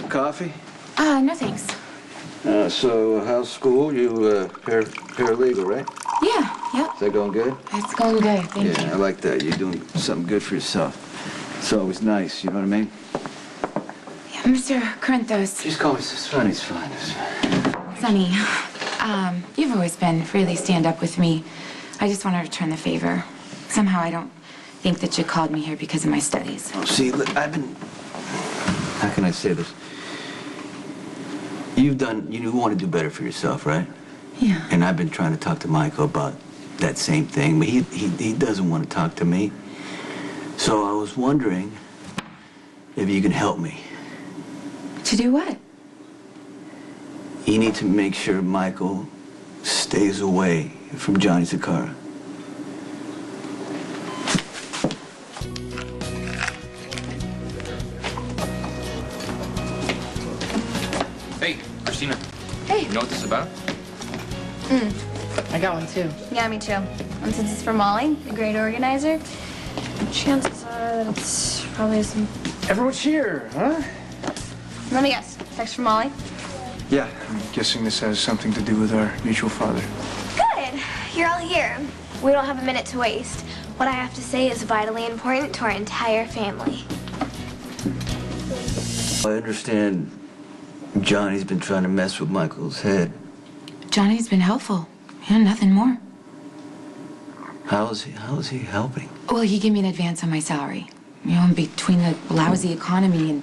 some coffee? No thanks. So how's school? You paralegal, right? Yeah, yep. Is that going good? It's going good, thank you. Yeah, I like that. You're doing something good for yourself. It's always nice, you know what I mean? Yeah, Mr. Corinthos. Just call me Sonny, it's fine. Sonny, you've always been really stand-up with me. I just want to return the favor. Somehow I don't think that you called me here because of my studies. Oh, see, look, I've been... How can I say this? You want to do better for yourself, right? Yeah. And I've been trying to talk to Michael about that same thing, but he doesn't want to talk to me. So I was wondering if you can help me. To do what? You need to make sure Michael stays away from Johnny Zakara. Hey, Kristina. Hey. You know what this is about? I got one too. Yeah, me too. And since it's for Molly, the great organizer, chances are that it's probably some... Everyone's here, huh? Let me guess. Text from Molly? Yeah, I'm guessing this has something to do with our mutual father. Good. You're all here. We don't have a minute to waste. What I have to say is vitally important to our entire family. I understand Johnny's been trying to mess with Michael's head. Johnny's been helpful. Yeah, nothing more. How is he helping? Well, he gave me an advance on my salary. You know, and between the lousy economy and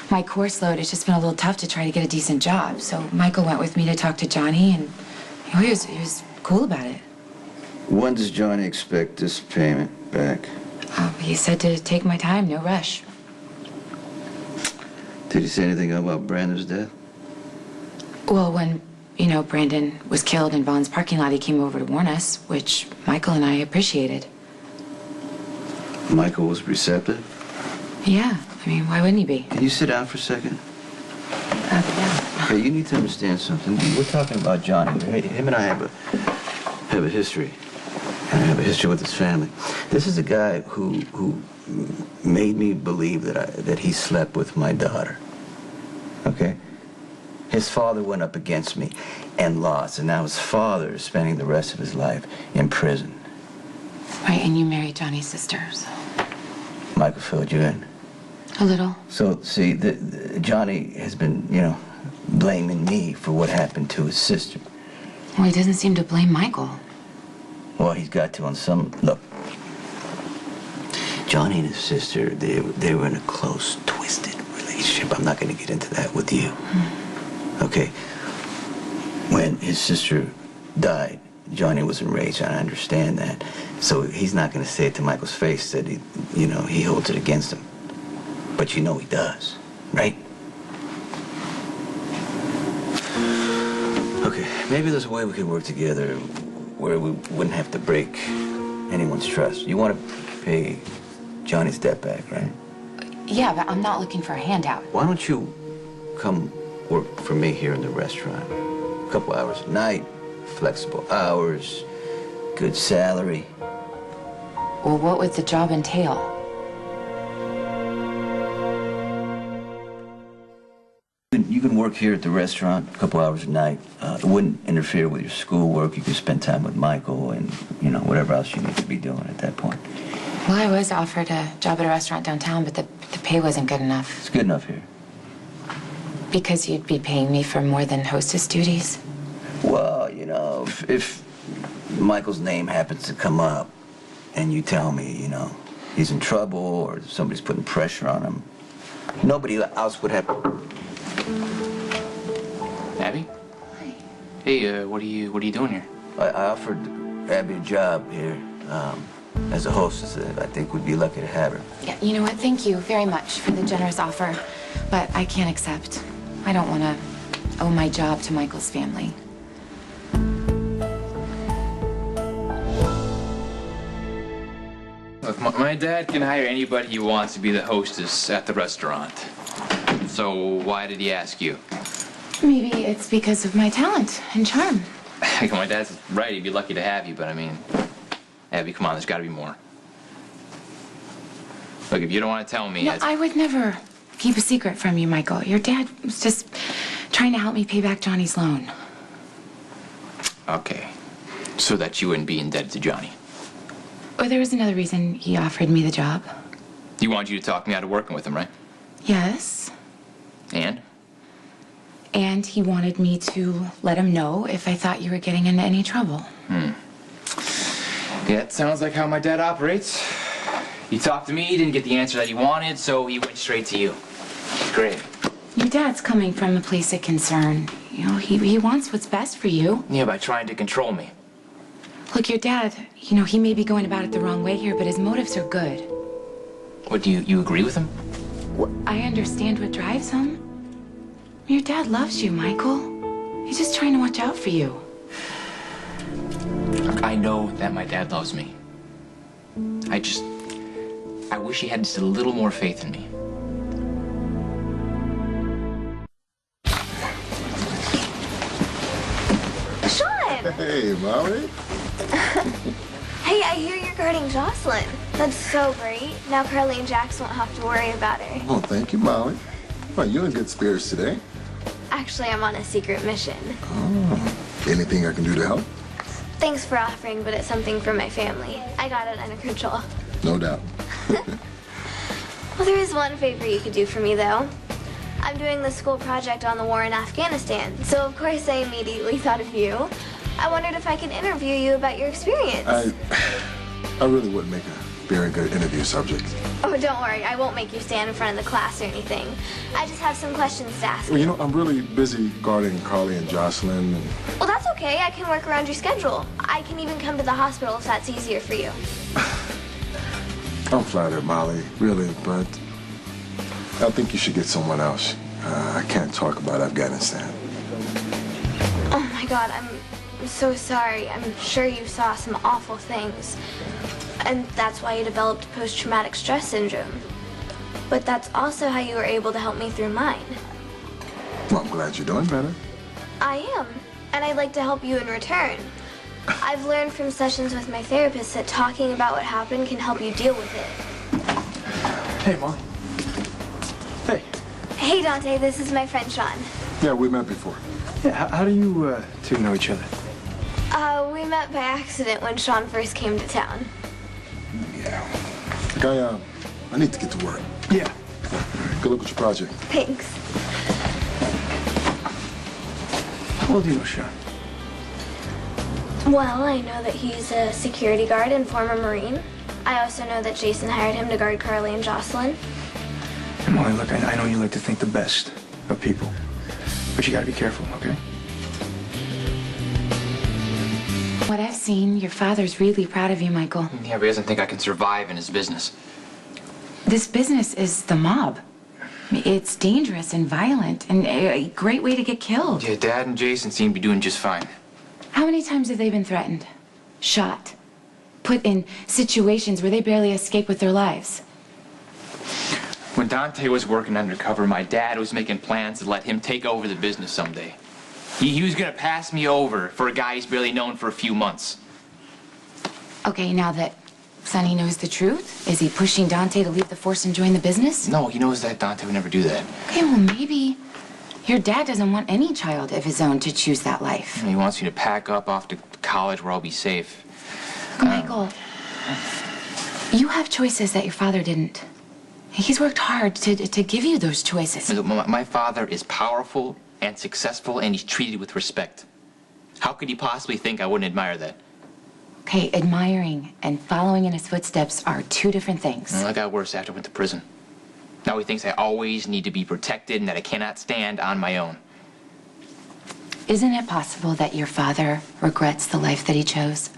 my course load, it's just been a little tough to try to get a decent job. So Michael went with me to talk to Johnny, and you know, he was cool about it. When does Johnny expect this payment back? He said to take my time, no rush. Did he say anything about Brandon's death? Well, when, you know, Brandon was killed in Vaughn's parking lot, he came over to warn us, which Michael and I appreciated. Michael was receptive? Yeah, I mean, why wouldn't he be? Can you sit down for a second? Yeah. Okay, you need to understand something. We're talking about Johnny. Him and I have a history. And I have a history with his family. This is a guy who made me believe that he slept with my daughter. Okay? His father went up against me and lost, and now his father is spending the rest of his life in prison. Right, and you married Johnny's sister, so... Michael filled you in? A little. So, see, Johnny has been, you know, blaming me for what happened to his sister. Well, he doesn't seem to blame Michael. Well, he's got to on some... Look, Johnny and his sister, they were in a close, twisted relationship. I'm not going to get into that with you. Okay? When his sister died, Johnny was enraged, and I understand that. So he's not going to say it to Michael's face that he holds it against him. But you know he does, right? Okay, maybe there's a way we could work together where we wouldn't have to break anyone's trust. You want to pay Johnny's debt back, right? Yeah, but I'm not looking for a handout. Why don't you come work for me here in the restaurant? A couple hours a night, flexible hours, good salary. Well, what would the job entail? You can work here at the restaurant a couple hours a night. It wouldn't interfere with your schoolwork. You could spend time with Michael and, you know, whatever else you need to be doing at that point. Well, I was offered a job at a restaurant downtown, but the pay wasn't good enough. It's good enough here. Because you'd be paying me for more than hostess duties? Well, you know, if Michael's name happens to come up and you tell me, you know, he's in trouble or somebody's putting pressure on him, nobody else would have... Abby? Hi. Hey, what are you doing here? I offered Abby a job here as a hostess. I think we'd be lucky to have her. Yeah, you know what? Thank you very much for the generous offer, but I can't accept. I don't want to owe my job to Michael's family. Look, my dad can hire anybody he wants to be the hostess at the restaurant. So why did he ask you? Maybe it's because of my talent and charm. My dad's right, he'd be lucky to have you, but I mean, Abby, come on, there's gotta be more. Look, if you don't want to tell me, No, I would never keep a secret from you, Michael. Your dad was just trying to help me pay back Johnny's loan. Okay. So that you wouldn't be indebted to Johnny. Or there was another reason he offered me the job. He wanted you to talk me out of working with him, right? Yes. And? And he wanted me to let him know if I thought you were getting into any trouble. Yeah, it sounds like how my dad operates. He talked to me, he didn't get the answer that he wanted, so he went straight to you. Great. Your dad's coming from a place of concern. You know, he wants what's best for you. Yeah, by trying to control me. Look, your dad, you know, he may be going about it the wrong way here, but his motives are good. What, do you agree with him? I understand what drives him. Your dad loves you, Michael. He's just trying to watch out for you. I know that my dad loves me. I wish he had just a little more faith in me. Shaun! Hey, Molly. Hey, I hear you're guarding Jocelyn. That's so great. Now Carly and Jax won't have to worry about her. Oh, thank you, Molly. Well, you're in good spirits today. Actually, I'm on a secret mission. Oh, anything I can do to help? Thanks for offering, but it's something for my family. I got it under control. No doubt. Well, there is one favor you could do for me, though. I'm doing the school project on the war in Afghanistan, so of course I immediately thought of you. I wondered if I could interview you about your experience. I really wouldn't make a very good interview subject. Oh, don't worry. I won't make you stand in front of the class or anything. I just have some questions to ask Well, you. you know, I'm really busy guarding Carly and Jocelyn. And... Well, that's okay. I can work around your schedule. I can even come to the hospital if that's easier for you. I'm flattered, Molly, really, but I think you should get someone else. I can't talk about Afghanistan. Oh, my God. I'm so sorry. I'm sure you saw some awful things. And that's why you developed post-traumatic stress syndrome. But that's also how you were able to help me through mine. Well, I'm glad you're doing better. I am. And I'd like to help you in return. I've learned from sessions with my therapist that talking about what happened can help you deal with it. Hey, Molly. Hey. Hey, Dante, this is my friend Shaun. Yeah, we met before. Yeah, how do you two know each other? We met by accident when Shaun first came to town. Yeah. Look, I need to get to work. Yeah. Good luck with your project. Thanks. How old do you know Shaun? Well, I know that he's a security guard and former Marine. I also know that Jason hired him to guard Carly and Jocelyn. And Molly, look, I know you like to think the best of people, but you gotta be careful, okay? What I've seen, your father's really proud of you, Michael. Yeah, but he doesn't think I can survive in his business. This business is the mob. It's dangerous and violent and a great way to get killed. Yeah, Dad and Jason seem to be doing just fine. How many times have they been threatened? Shot? Put in situations where they barely escape with their lives? When Dante was working undercover, my dad was making plans to let him take over the business someday. He was gonna pass me over for a guy he's barely known for a few months. Okay, now that Sonny knows the truth, is he pushing Dante to leave the force and join the business? No, he knows that Dante would never do that. Okay, well, maybe your dad doesn't want any child of his own to choose that life. He wants me to pack up off to college where I'll be safe. Michael, you have choices that your father didn't. He's worked hard to give you those choices. My father is powerful and successful, and he's treated with respect. How could he possibly think I wouldn't admire that? Okay, admiring and following in his footsteps are two different things. Well, I got worse after I went to prison. Now he thinks I always need to be protected and that I cannot stand on my own. Isn't it possible that your father regrets the life that he chose?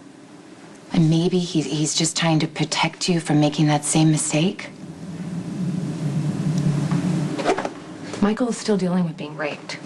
And maybe he's just trying to protect you from making that same mistake? Michael is still dealing with being raped.